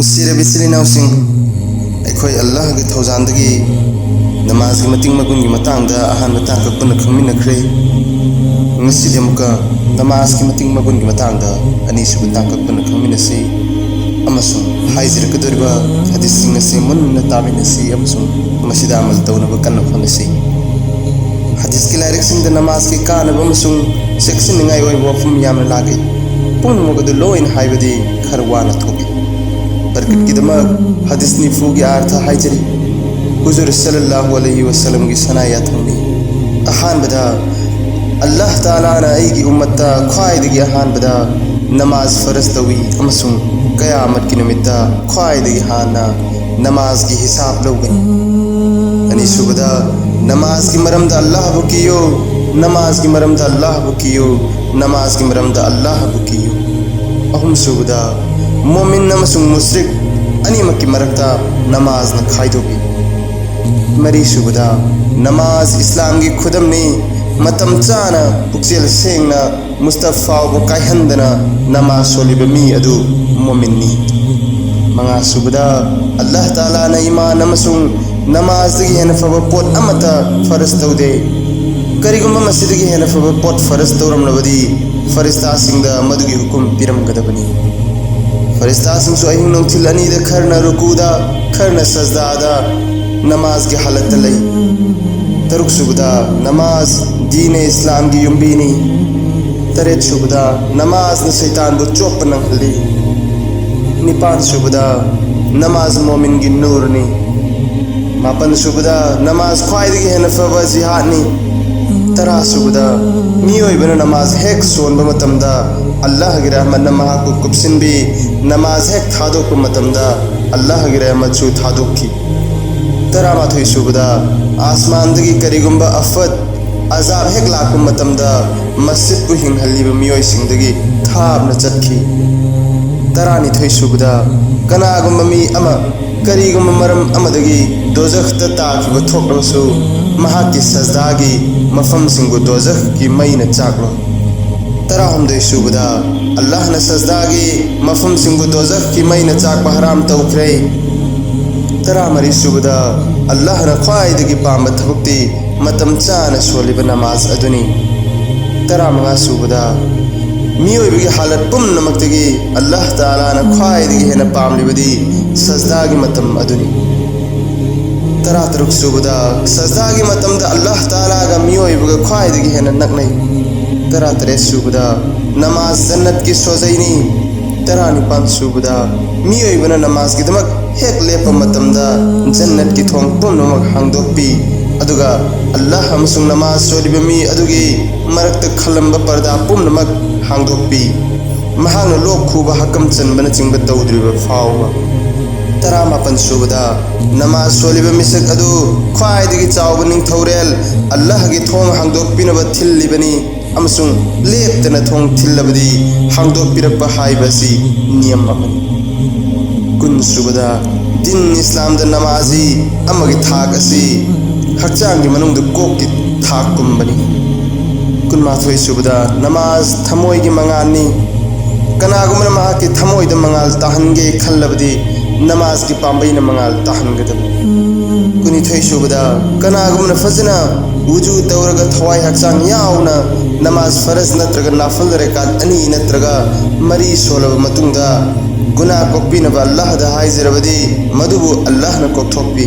नुसिरब इचलिनाउसिंग अखोय अल्लाह गे थौजानदगी नमाज की मतिंग मगुन की मतांगदा अहानबा तांकपन खंगमिनख्रे ngasi muka नमाज की मतिंग मगुन की मतांगदा अनीसुब तांकपन खंगमिनसी अमसुंग हाइजिरकदोरिबा हदीसिंग से मुन्न ताबिनसी अमसुंग मसिदा अमल तौनबा कन्न फनसी हदीस की लाइरिक्सिंग द नमाज की कानब अमसुंग सेक्सिनिंगाय ओइबो वफम यामना लागे पुनमुगदु लोइन हाइबदी खरवाना थोबी बरकत की दमक हदीस निफू की अर्थ हाइजरी हुजूर सल्लल्लाहु अलैहि वसल्लम की सनाया थंगनी अहान बदा अल्लाह ताला ना ऐगी उम्मता ख्वाइदगी अहान बदा नमाज फरज तवी अमसुंग कयामत की निमित्ता ख्वाइदगी हाना नमाज की हिसाब लौगनी अनि सुबदा नमाज की मरम दा अल्लाह बुकियो नमाज की मरम दा अल्लाह बुकियो नमाज की मरम दा अल्लाह बुकियो अहुम सुबदा मोमिन नमसुंग मुश्रिक अनिमक की मरकता नमाज न खाइदोगी मरी सुबदा नमाज इस्लाम की खुदम ने मतम चाना पुक्सेल सेंगना मुस्तफा को कायहंदना नमाज सोलिबे मी अदु मोमिननी मंगा सुबदा अल्लाह ताला ना ईमान नमसुंग नमाज दगी हेन फब पोट अमता फरज तौदे करिगुम मस्जिदगी हेन फब पोट फरज तौरमलबदी फरिस्ता सिंगदा मदुगी हुकुम पिरमगदबनी फरिस्ता सिंग सो अहिंग नोंथिल अनी दे खरना रुकूदा खरना सजदादा नमाज की हालत लई तरुक सुबदा नमाज दीन इस्लाम की युम्बीनी तरेत सुबदा नमाज न शैतान बु चोप नंगली निपान सुबदा नमाज मोमिन की नूरनी मापन सुबदा नमाज ख्वाइदगी हेन फबा जिहादनी तरा सुबदा मियोइबन नमाज हेक सोनबा मतमदा अल्लाह की रहमत न महाकु कुबसिन भी नमाज हेक थादोक मतमदा अल्लाह की रहमत सु थादोकी तरा माथोई सुबदा आसमान दगी करिगुंबा अफत अजाब हेक लाकु मतमदा मस्जिद को हिंगहल्लिबा मियोइ सिंगदगी थाबना चटखी तरा निथोई सुबदा कनागुंबा मी अमा करिगुंबा मरम अमदगी दोजख त ताखिबा थोकलसु महाकी सजदागी मफम सिंगु दोजख की मईना चाकलो तरा हमदोई सुबदा अल्लाह न सजदागी मफम सिंगु दोजख की मईना चाकबा हराम तौख्रे तरा मरी सुबदा अल्लाह न ख्वाइदगी पाम थबक्ति मतम चाना सोलिबा नमाज अदुनी तरा मंगा सुबदा मियोइबगी हालत पुमनमक्तगी अल्लाह ताला न ख्वाइदगी हेन पामलिबदी सजदागी मतम अदुनी तरा तरुक सुबदा सजदागी मतम दा अल्लाह ताला गा मियोइबगा ख्वाइदगी हेन नकनै तरा तरे सुबदा नमाज जन्नत की सोजैनी तरा निपान सुबदा मियोइबना नमाज की दमक हेक लेप मतमदा जन्नत की थोंग पुमनमक हांगदोपी अदुगा अल्लाह अमसुंग नमाज सोलिबा मी अदुगी मरक्त खलंबा पर्दा पुमनमक हांगदोपी महांग लोक खुबा हकम चनबना चिंबा तौद्रिबा फावबा तरा मापन सुबदा नमाज सोलिबा मिसक अदु ख्वाइदगी चावबा निंगथौरेल अल्लाह की थोंग हांगदोपिनबा थिल्लिबनी अमसुंग लेप्तना थोंग थिल्लबदी हांगदोपिरपा हाइबासी नियम अमनी कुन सुबदा दिन इस्लाम द नमाजी अमगी थाक असी हक्चांग की मनुंग द कोक की थाक कुंबनी कुन माथोई सुबदा नमाज थमोई की मंगानी कनागुमन महा की थमोई द मंगाल ताहनगे खल्लबदी नमाज की पांबई न मंगाल ताहनगदब कुनी थोई सुबदा कनागुमन फजना वुजू तौरगा थवाई हक्चांग यावना नमाज फरज नत्रगा नाफल रेकात अनी नत्रगा मरी सोलब मतुंगदा गुना कोक्पीनबा अल्लाह दा हाइजरबदी मदुबु अल्लाह न कोक्थोक्पी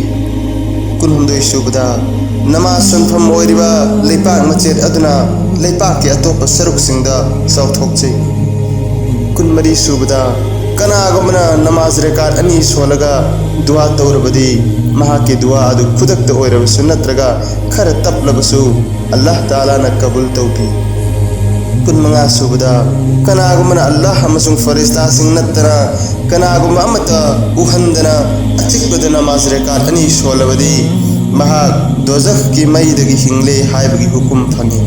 कुन हमदोई सुबदा नमाज सुनफम ओइरिबा लेपाक मचेत अदुना लेपाक के अतोप सरुक सिंगदा सौथोकचे कुन मरी सुबदा कनागुमना नमाज रेकात अनी सोलगा दुआ तौरबदी महा के दुआ अदु खुदक्त ओइरबसु नत्रगा खर तपलबसु अल्लाह ताला न कबूल तौपी कुन मंगा सुबदा कनागुमना अल्लाह अमसुंग फरिस्ता सिंग नत्तरा कनागुमा अमता उहंदना अचिकबद नमाज रेकात अनी सोलबदी महा दोजख की मईदगी हिंगले हाइबगी हुकुम फंगी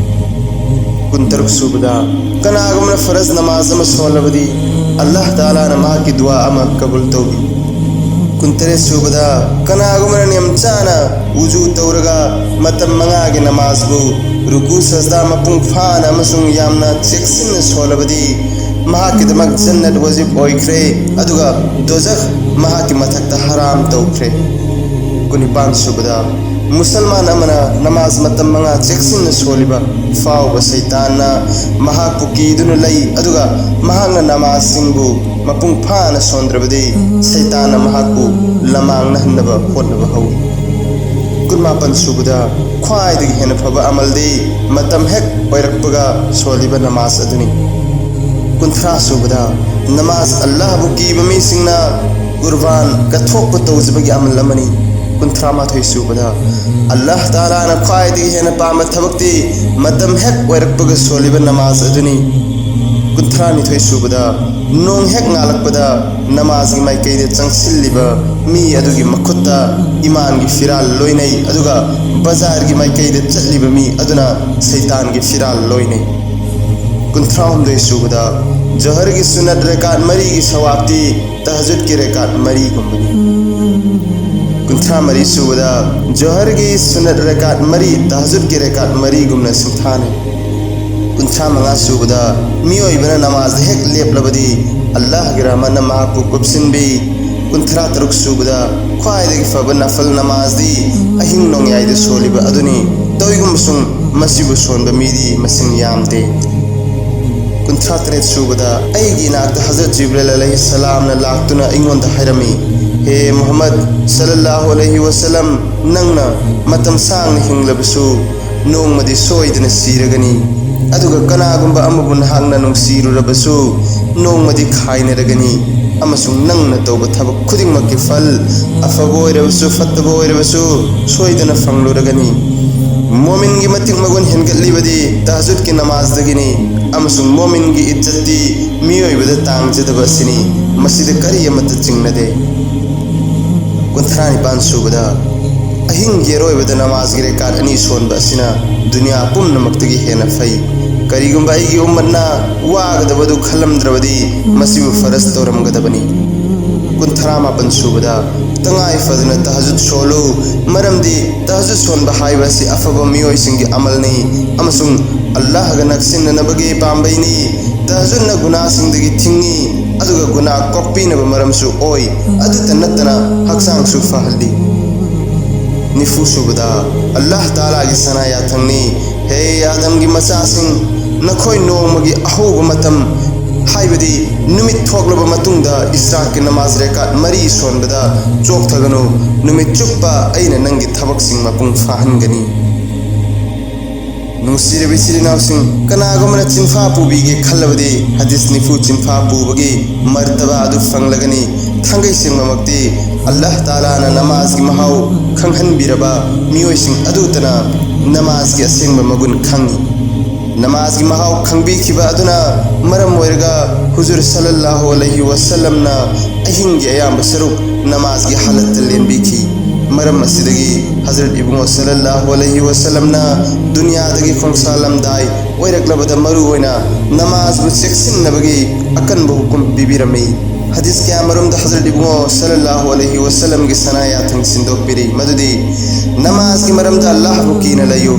कुन तरुक सुबदा कनागुमना फरज नमाज अम सोलबदी अल्लाह ताला न महा की दुआ अम कबूल तौबी कुन तरे सुबदा कनागुमना नियम चाना वुजू तौरगा मतम मंगा के नमाज बु रुकू सजदा मपुंग फाना अमसुंग यामना चेक्सिन सोलबदी महाकिदमक जन्नत वजिब ओइख्रे अदुगा दोजख महाकि मथक्ता हराम तौख्रे कुनिपान सुबदा मुसलमान अमना नमाज मतम मंगा चेक्सिन सोलिबा फाव सैतान महाकु कीदुन लई अदुगा महांग नमाज सिंबु मपुंग फाना सोंद्रबदे सैतान महाकु लमांग नहनब होनब हौ कुनमापन सुबदा ख्वाइदगी हेन फबा अमलदे मतम हेक ओइरकपगा सोलिबा नमाज अदुनी कुंथ्रा सुबदा नमाज अल्लाह बु कीबा मिसिंगना कुर्बान कथोक तौजबगी अमल लमनी कुंथ्रा माथोई सुबदा अल्लाह ताला ना ख्वाइदगी हेन पाम थबक्ति मतम हेक ओइरकपगा सोलिबा नमाज अदुनी कुंथ्रा निथोई सुबदा नोंग हेक नालकपदा नमाज की माइकैदे चंगसिल्लिबा मी अदुगी मखुत्ता ईमान की फिराल लोइनै अदुगा बाजार की माइकैदे चल्लिबा मी अदुना शैतान की फिराल लोइनै कुंथ्रा हमदोई सुबदा जहर की सुन्नत रकात मरी की सवाब्ती तहज्जुद की रकात मरी गुंबनी कुंथ्रा मरी सुबदा जहर की सुन्नत रकात मरी तहज्जुद की रकात मरी गुमना सिंथाने कुंथ्रा मंगा सुबदा मियोइबना नमाज हेक लेपलबदी अल्लाह की रहमत महाकु कुबसिनबी कुंथ्रा तरुक सुबदा ख्वाइदगी फब नफल नमाज दी अहिंग नोंयाइदे सोलिबा अदुनी तोइगुमसुं मसिबु सोनबा मीदी मसिंग यामदे कुंथ्रा तरेत सुबदा अईगी नाक्ता हजरत जिब्रील अलैहिस्सलाम ना लाक्तुना इंगोंदा हैरमी हे मुहम्मद सल्लल्लाहु अलैहि वसल्लम नंगना मतम सांग हिंगलबसु नोंगमदी सोइदना सीरगनी अदुगा कनागुंबा अमबु नहांगना नुंगसीरुरबसु नोंगमदी खाइनरगनी अमसुंग नंगना तौबा थबक खुदिंगमक्की फल अफबा ओइरबसु फत्तबा ओइरबसु सोइदना फंगलुरगनी मोमिन की मतिक मगुन हेनगतलिबदी तहज्जुद की नमाज दगिनी अमसुंग मोमिन की इज्जती मियोइबदा तांगजदबसिनी मस्जिद करी अमत चिंगनदे कुंथ्रा निपान सुबदा अहिंग येरोइबदा नमाज की रेकात अनि सोनबा असिना दुनिया पुम्नमक्तगी हेना फई करीगुंबा अईगी उम्मतना वागदबदु खलमद्रबदी मसिबु फरज तौरमगदबनी कुंथ्रा मापन सुबदा तंगाई फदना तहज्जुद सोलो मरमदी तहज्जुद सोनबा हाइबसी अफबा मियोइसिंगी अमलनी अमसुंग अल्लाह गा नक्सिननबगे पाम्बैनी तहज्जुद न गुनाह सिंदगी थिंगी अदुगा गुनाह कोक्पीनबा मरमसु ओई अदुता नत्तना हक्सांग सु फहल्दी निफु सुबदा अल्लाह ताला की सनाया थंगनी हे आदम की मचासिंग नखोई नोंगमगी अहोबा मतम हाइबदी नुमित थोकलबा मतुंगदा इस्राक की नमाज रेकात मरी सोनबदा चोकथगनु नुमित चुप्पा अइना नंगी थबकसिंग मपुंग फाहनगनी नुसिरबी सिरिनावसिंग कनागुमना चिंफा पुबीगे खल्लबदी हदीस निफु चिंफा पुबगी मर्तबा अदु फंगलगनी थंगै सिंगमक्ति अल्लाह ताला ना नमाज की महाव खंगहनबिरबा मियोइसिंग अदुतना नमाज की असेंगबा मगुन खंगी नमाज की महाव खंगबीखिबा अदुना मरम ओइरगा हुजूर सल्लल्लाहु अलैहि वसल्लम ना अहिंगे अयाम सरुक नमाज की हालत लेंबीखी मरम मस्जिदगी हजरत इब्नु सल्लल्लाहु अलैहि वसल्लम ना दुनिया दगी खोंसालमदाई ओइरकलबदा मरु ओइना नमाज बु चेक्सिनबगी अकनबु हुकुम बिबिरमी हदीस के मरमदा हजरत इब्नु सल्लल्लाहु अलैहि वसल्लम की सनाया थंग सिंदोकबिरी मदुदी नमाज की मरमदा अल्लाह बु कीना लयो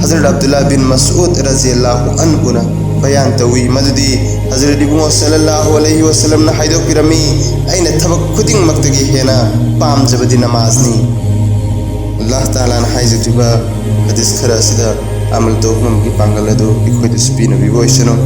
हजरत अब्दुल्लाह बिन मसऊद रज़ियल्लाहु अन्हु ना बयान तवी मदुदी हजरत इब्नु सल्लल्लाहु अलैहि वसल्लम ना हाइदोकबिरमी अइना थबक खुदिंग मक्तगी हेना पामजबदी नमाजनी अल्लाह ताला ना हाइजजुबा हदीस खरा सिदा अमल तोगमम की पांगल अदो इखोइदस पीनबी बोइसनो